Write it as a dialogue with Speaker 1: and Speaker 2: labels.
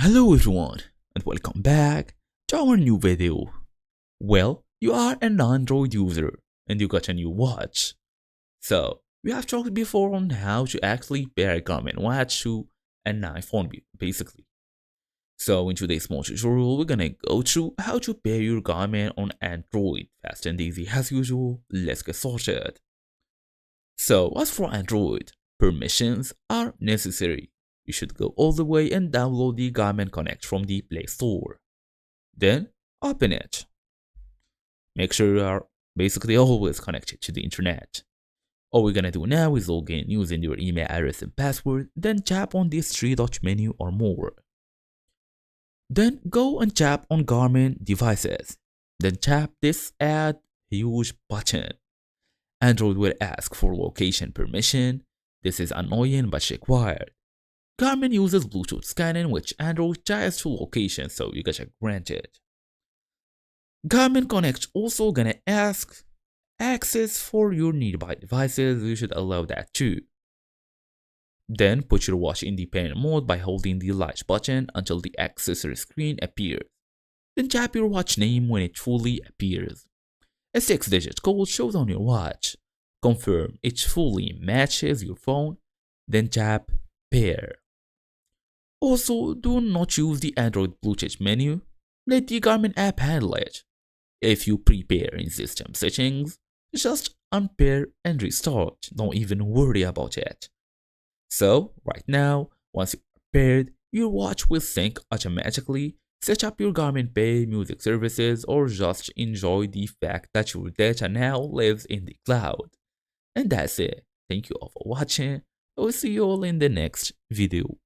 Speaker 1: Hello everyone and welcome back to our new video. Well, you are an Android user and you got a new watch. So, we have talked before on how to actually pair a Garmin watch to an iPhone basically. So, in today's small tutorial, we're gonna go through how to pair your Garmin on Android. Fast and easy as usual, let's get started. So, as for Android, permissions are necessary. You should go all the way and download the Garmin Connect from the Play Store. Then, open it. Make sure you are basically always connected to the internet. All we're gonna do now is log in using your email address and password, then tap on this three-dot menu or more. Then go and tap on Garmin devices. Then tap this Add Huge button. Android will ask for location permission. This is annoying but required. Garmin uses Bluetooth scanning, which Android ties to location, so you gotta grant it. Garmin Connect also gonna ask access for your nearby devices. You should allow that too. Then put your watch in dependent mode by holding the light button until the accessory screen appears. Then tap your watch name when it fully appears. A 6-digit code shows on your watch. Confirm it fully matches your phone, then tap Pair. Also, do not use the Android Bluetooth menu. Let the Garmin app handle it. If you prepare in system settings, just unpair and restart. Don't even worry about it. So, right now, once you are paired, your watch will sync automatically. Set up your Garmin Pay music services or just enjoy the fact that your data now lives in the cloud. And that's it. Thank you all for watching. I will see you all in the next video.